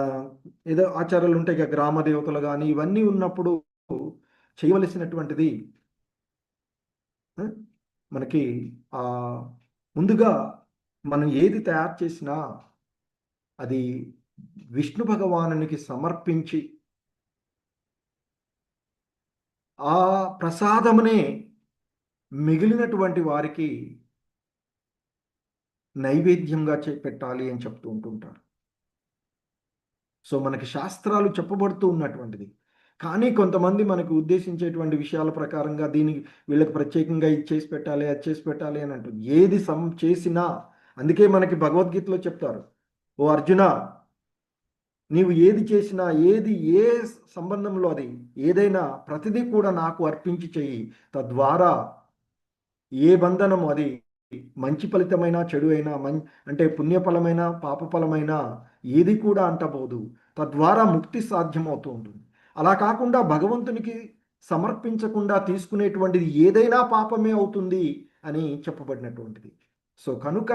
ఏదో ఆచారాలు ఉంటాయి కదా, గ్రామ దేవతలు కానీ, ఇవన్నీ ఉన్నప్పుడు చేయవలసినటువంటిది మనకి ముందుగా మనం ఏది తయారు చేసినా అది విష్ణు భగవానునికి సమర్పించి ఆ ప్రసాదమునే మిగిలినటువంటి వారికి నైవేద్యంగా పెట్టాలి అని చెప్తూ ఉంటుంటారు. సో మనకి శాస్త్రాలు చెప్పబడుతూ ఉన్నటువంటిది. కానీ కొంతమంది మనకు ఉద్దేశించేటువంటి విషయాల ప్రకారంగా దీనికి వీళ్ళకి ప్రత్యేకంగా ఇది చేసి పెట్టాలి, అది చేసి పెట్టాలి అని అంటుంది. ఏది చేసినా, అందుకే మనకి భగవద్గీతలో చెప్తారు, ఓ అర్జున, నీవు ఏది చేసినా, ఏది ఏ సంబంధంలో అది ఏదైనా ప్రతిదీ కూడా నాకు అర్పించి చెయ్యి. తద్వారా ఏ బంధనము, అది మంచి ఫలితమైన చెడు అయినా, అంటే పుణ్యఫలమైన పాపఫలమైన ఏది కూడా అంటబోదు. తద్వారా ముక్తి సాధ్యమవుతూ ఉంటుంది. అలా కాకుండా భగవంతునికి సమర్పించకుండా తీసుకునేటువంటిది ఏదైనా పాపమే అవుతుంది అని చెప్పబడినటువంటిది. సో కనుక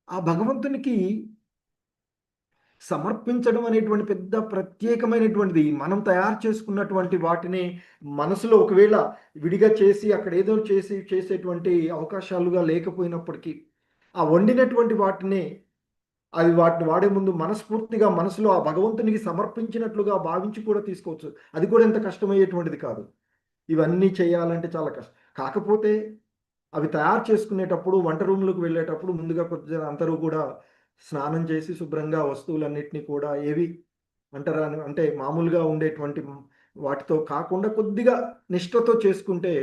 ఆ భగవంతునికి సమర్పించడం అనేటువంటి పెద్ద ప్రత్యేకమైనటువంటిది. మనం తయారు చేసుకున్నటువంటి వాటిని మనసులో ఒకవేళ విడిగా చేసి అక్కడ ఏదో చేసేటువంటి అవకాశాలుగా లేకపోయినప్పటికీ ఆ వండినటువంటి వాటిని వాటిని వాడే ముందు మనస్ఫూర్తిగా మనసులో ఆ భగవంతునికి సమర్పించినట్లుగా భావించి కూడా తీసుకోవచ్చు. అది కూడా ఎంత కష్టమయ్యేటువంటిది కాదు. ఇవన్నీ చేయాలంటే చాలా కష్టం. కాకపోతే అవి తయారు చేసుకునేటప్పుడు వంట రూమ్లోకి వెళ్ళేటప్పుడు ముందుగా కొద్దిగా అందరూ కూడా స్నానం చేసి శుభ్రంగా వస్తువులన్నిటినీ కూడా ఏవి అంటారా, అంటే మామూలుగా ఉండేటువంటి వాటితో కాకుండా కొద్దిగా నిష్ఠతో చేసుకుంటే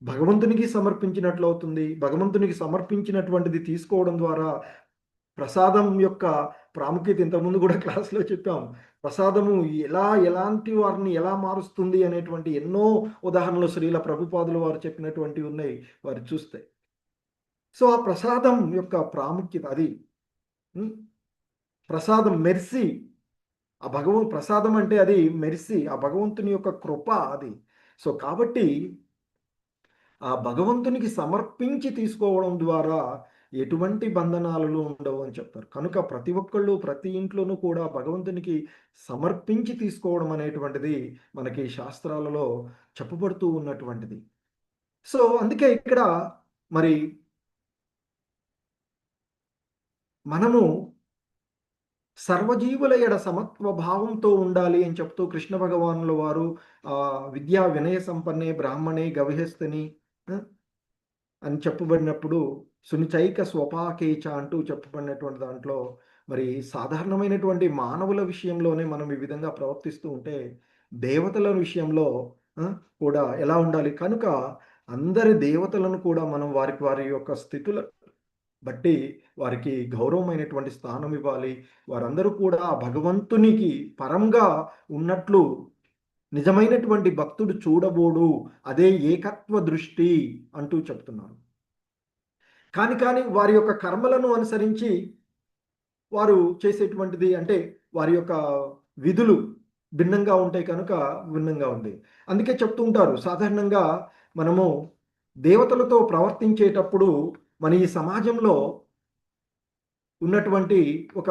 భగవంతునికి సమర్పించినట్లు అవుతుంది. భగవంతునికి సమర్పించినటువంటిది తీసుకోవడం ద్వారా ప్రసాదం యొక్క ప్రాముఖ్యత ఇంతకుముందు కూడా క్లాస్లో చెప్పాం. ప్రసాదము ఎలాంటి వారిని ఎలా మారుస్తుంది అనేటువంటి ఎన్నో ఉదాహరణలు శ్రీల ప్రభుపాదులు వారు చెప్పినటువంటివి ఉన్నాయి వారు చూస్తే. సో ఆ ప్రసాదం యొక్క ప్రాముఖ్యత అది. ప్రసాదం మెర్సీ, ఆ ప్రసాదం అంటే అది మెర్సీ, ఆ భగవంతుని యొక్క కృప అది. సో కాబట్టి ఆ భగవంతునికి సమర్పించి తీసుకోవడం ద్వారా ఎటువంటి బంధనాలు ఉండవు అని చెప్తారు. కనుక ప్రతి ఒక్కళ్ళు ప్రతి ఇంట్లోనూ కూడా భగవంతునికి సమర్పించి తీసుకోవడం అనేటువంటిది మనకి శాస్త్రాలలో చెప్పబడుతూ ఉన్నటువంటిది. సో అందుకే ఇక్కడ మరి మనము సర్వజీవుల ఎడ సమత్వ భావంతో ఉండాలి అని చెప్తూ కృష్ణ భగవానుల వారు విద్యా వినయ సంపన్నే బ్రాహ్మణే గవిహస్తని అని చెప్పబడినప్పుడు సునిచైక స్వపాకేచ అంటూ చెప్పబడినటువంటి దాంట్లో మరి సాధారణమైనటువంటి మానవుల విషయంలోనే మనం ఈ విధంగా ప్రవర్తిస్తూ ఉంటే దేవతల విషయంలో కూడా ఎలా ఉండాలి. కనుక అందరి దేవతలను కూడా మనం వారి యొక్క స్థితుల బట్టి వారికి గౌరవమైనటువంటి స్థానం ఇవ్వాలి. వారందరూ కూడా భగవంతునికి పరంగా ఉన్నట్లు నిజమైనటువంటి భక్తుడు చూడబోడు, అదే ఏకత్వ దృష్టి అంటూ చెప్తున్నారు. కానీ వారి యొక్క కర్మలను అనుసరించి వారు చేసేటువంటిది అంటే వారి యొక్క విధులు భిన్నంగా ఉంటాయి కనుక భిన్నంగా ఉంది. అందుకే చెప్తూ ఉంటారు సాధారణంగా మనము దేవతలతో ప్రవర్తించేటప్పుడు మన ఈ సమాజంలో ఉన్నటువంటి ఒక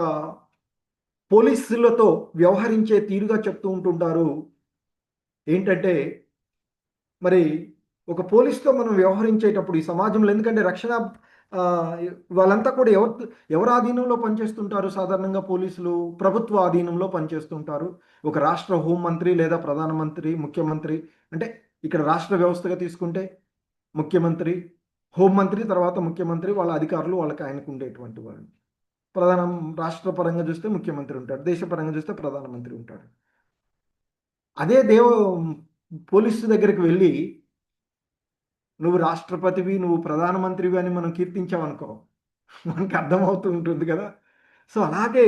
పోలీసులతో వ్యవహరించే తీరుగా చెప్తూ ఉంటుంటారు. ఏంటంటే మరి ఒక పోలీస్‌తో మనం వ్యవహరించేటప్పుడు ఈ సమాజంలో ఎందుకంటే రక్షణ వాళ్ళంతా కూడా ఎవరి ఆధీనంలో పనిచేస్తుంటారు సాధారణంగా పోలీసులు? ప్రభుత్వ ఆధీనంలో పనిచేస్తుంటారు. ఒక రాష్ట్ర హోంమంత్రి లేదా ప్రధానమంత్రి, ముఖ్యమంత్రి అంటే ఇక్కడ రాష్ట్ర వ్యవస్థగా తీసుకుంటే ముఖ్యమంత్రి, హోంమంత్రి, తర్వాత ముఖ్యమంత్రి, వాళ్ళ అధికారులు వాళ్ళకి ఆయనకు ఉండేటువంటి వాళ్ళు. రాష్ట్ర పరంగా చూస్తే ముఖ్యమంత్రి ఉంటాడు, దేశ పరంగా చూస్తే ప్రధానమంత్రి ఉంటాడు. అదే పోలీసు దగ్గరికి వెళ్ళి నువ్వు రాష్ట్రపతివి, నువ్వు ప్రధానమంత్రివి అని మనం కీర్తించామనుకో మనకి అర్థమవుతూ ఉంటుంది కదా. సో అలాగే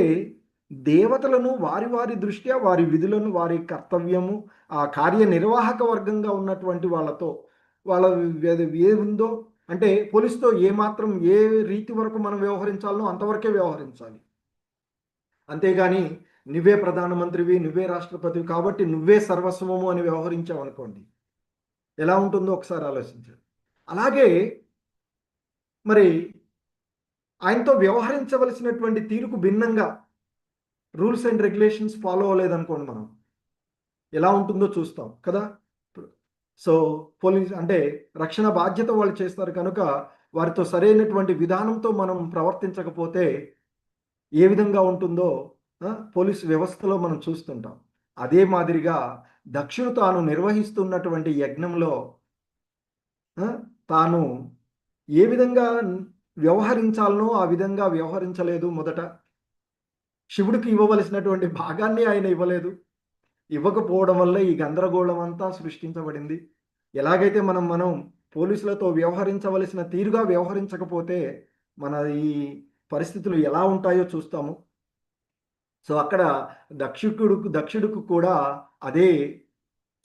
దేవతలను వారి వారి దృష్ట్యా వారి విధులను, వారి కర్తవ్యము, ఆ కార్యనిర్వాహక వర్గంగా ఉన్నటువంటి వాళ్ళతో వాళ్ళ ఏముందో అంటే పోలీసుతో ఏమాత్రం ఏ రీతి వరకు మనం వ్యవహరించాలనో అంతవరకే వ్యవహరించాలి. అంతేగాని నువ్వే ప్రధానమంత్రివి, నువ్వే రాష్ట్రపతివి కాబట్టి నువ్వే సర్వస్వము అని వ్యవహరించావనుకోండి ఎలా ఉంటుందో ఒకసారి ఆలోచించండి. అలాగే మరి ఆయనతో వ్యవహరించవలసినటువంటి తీరుకు భిన్నంగా రూల్స్ అండ్ రెగ్యులేషన్స్ ఫాలో అవ్వలేదనుకోండి మనం ఎలా ఉంటుందో చూస్తాం కదా. సో పోలీస్ అంటే రక్షణ బాధ్యత వాళ్ళు చేస్తారు కనుక వారితో సరైనటువంటి విధానంతో మనం ప్రవర్తించకపోతే ఏ విధంగా ఉంటుందో పోలీసు వ్యవస్థలో మనం చూస్తుంటాం. అదే మాదిరిగా దక్షుడు తాను నిర్వహిస్తున్నటువంటి యజ్ఞంలో తాను ఏ విధంగా వ్యవహరించాలనో ఆ విధంగా వ్యవహరించలేదు. మొదట శివుడికి ఇవ్వవలసినటువంటి భాగాన్ని ఆయన ఇవ్వలేదు. ఇవ్వకపోవడం వల్ల ఈ గందరగోళం అంతా సృష్టించబడింది. ఎలాగైతే మనం పోలీసులతో వ్యవహరించవలసిన తీరుగా వ్యవహరించకపోతే మన ఈ పరిస్థితులు ఎలా ఉంటాయో చూస్తాము. సో అక్కడ దక్షుడికి కూడా అదే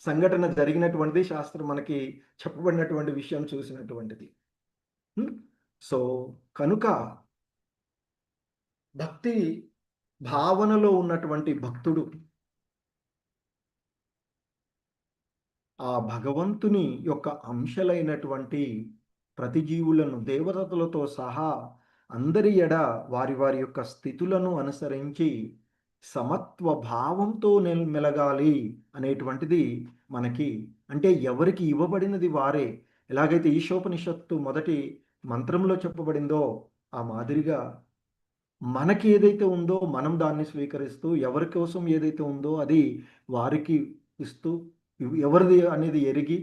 సంఘటన జరిగినటువంటిది శాస్త్రం మనకి చెప్పబడినటువంటి విషయం చూసినటువంటిది. సో కనుక భక్తి భావనలో ఉన్నటువంటి భక్తుడు ఆ భగవంతుని యొక్క అంశలైనటువంటి ప్రతి జీవులను దేవతలతో సహా అందరి ఎడ వారి వారి యొక్క స్థితులను అనుసరించి సమత్వ భావంతో మెలగాలి అనేటువంటిది మనకి అంటే ఎవరికి ఇవ్వబడినది వారే. ఎలాగైతే ఈశోపనిషత్తు మొదటి మంత్రంలో చెప్పబడిందో ఆ మాదిరిగా మనకి ఏదైతే ఉందో మనం దాన్ని స్వీకరిస్తూ ఎవరి కోసం ఏదైతే ఉందో అది వారికి ఇస్తూ ఎవరిది అనేది ఎరిగి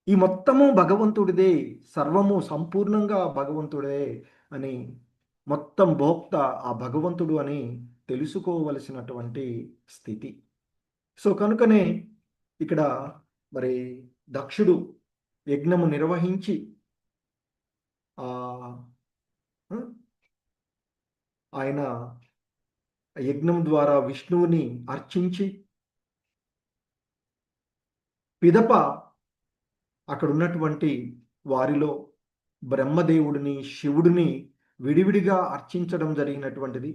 ఈ మొత్తము భగవంతుడిదే, సర్వము సంపూర్ణంగా భగవంతుడే అని మొత్తం భోక్త ఆ భగవంతుడు అని తెలుసుకోవలసినటువంటి స్థితి. సో కనుకనే ఇక్కడ మరి దక్షుడు యజ్ఞము నిర్వహించి ఆయన యజ్ఞం ద్వారా విష్ణువుని అర్చించి పిదప అక్కడ ఉన్నటువంటి వారిలో బ్రహ్మదేవుడిని, శివుడిని విడివిడిగా అర్చించడం జరిగినటువంటిది.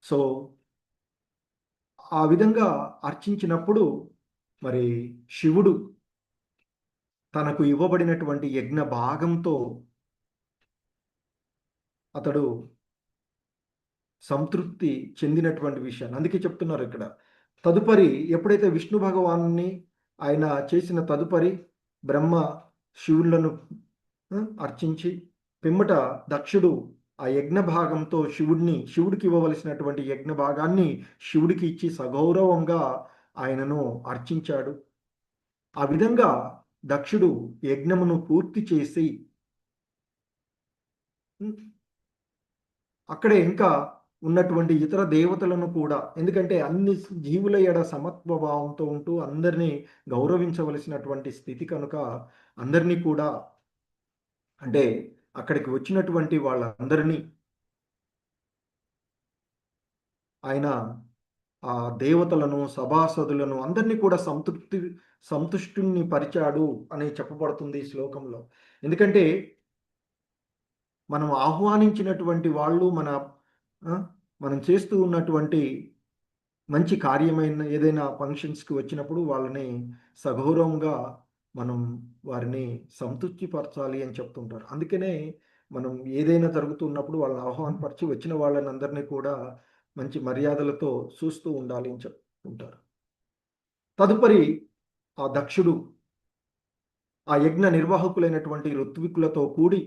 సో ఆ విధంగా అర్చించినప్పుడు మరి శివుడు తనకు ఇవ్వబడినటువంటి యజ్ఞ భాగంతో అతడు సంతృప్తి చెందినటువంటి విషయాన్ని అందుకే చెప్తున్నారు ఇక్కడ. తదుపరి ఎప్పుడైతే విష్ణు భగవాన్ని ఆయన చేసిన తదుపరి బ్రహ్మ శివులను అర్చించి పిమ్మట దక్షుడు ఆ యజ్ఞ భాగంతో శివుడికి ఇవ్వవలసినటువంటి యజ్ఞ భాగాన్ని శివుడికి ఇచ్చి సగౌరవంగా ఆయనను అర్చించాడు. ఆ విధంగా దక్షుడు యజ్ఞమును పూర్తి చేసి అక్కడే ఇంకా ఉన్నటువంటి ఇతర దేవతలను కూడా ఎందుకంటే అన్ని జీవుల ఎడ సమత్వ భావంతో ఉంటూ అందరినీ గౌరవించవలసినటువంటి స్థితి కనుక అందరినీ కూడా అంటే అక్కడికి వచ్చినటువంటి వాళ్ళందరినీ ఆయన ఆ దేవతలను, సభాసదులను అందరినీ కూడా సంతుష్టుని పరిచాడు అని చెప్పబడుతుంది ఈ శ్లోకంలో. ఎందుకంటే మనం ఆహ్వానించినటువంటి వాళ్ళు మన మనం చేస్తూ ఉన్నటువంటి మంచి కార్యమైన ఏదైనా ఫంక్షన్స్కి వచ్చినప్పుడు వాళ్ళని సగౌరవంగా మనం వారిని సంతృప్తిపరచాలి అని చెప్తుంటారు. అందుకనే మనం ఏదైనా జరుగుతున్నప్పుడు వాళ్ళని ఆహ్వానపరిచి వచ్చిన వాళ్ళని అందరినీ కూడా మంచి మర్యాదలతో చూస్తూ ఉండాలి అని చెప్తుంటారు. తదుపరి ఆ దక్షుడు ఆ యజ్ఞ నిర్వాహకులైనటువంటి ఋత్వికులతో కూడి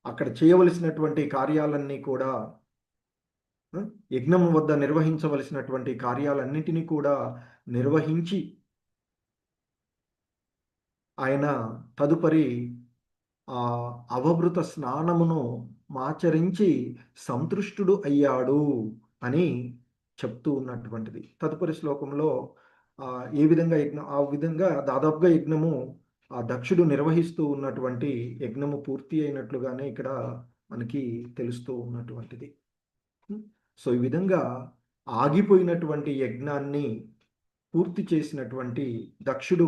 అక్కడ చేయవలసినటువంటి కార్యాలన్నీ కూడా యజ్ఞం వద్ద నిర్వహించవలసినటువంటి కార్యాలన్నింటినీ కూడా నిర్వహించి ఆయన తదుపరి ఆ అవభృత స్నానమును ఆచరించి సంతృష్టుడు అయ్యాడు అని చెప్తూ ఉన్నటువంటిది. తదుపరి శ్లోకంలో ఏ విధంగా ఆ విధంగా దాదాపుగా యజ్ఞము ఆ దక్షుడు నిర్వహిస్తూ ఉన్నటువంటి యజ్ఞము పూర్తి అయినట్లుగానే ఇక్కడ మనకి తెలుస్తూ ఉన్నటువంటిది. సో ఈ విధంగా ఆగిపోయినటువంటి యజ్ఞాన్ని పూర్తి చేసినటువంటి దక్షుడు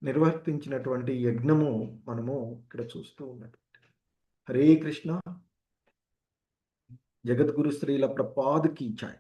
నిర్వర్తించినటువంటి యజ్ఞము మనము ఇక్కడ చూస్తూ ఉన్నటువంటి. హరే కృష్ణ. జగద్గురు శ్రీల ప్రపాద్ కీ జై.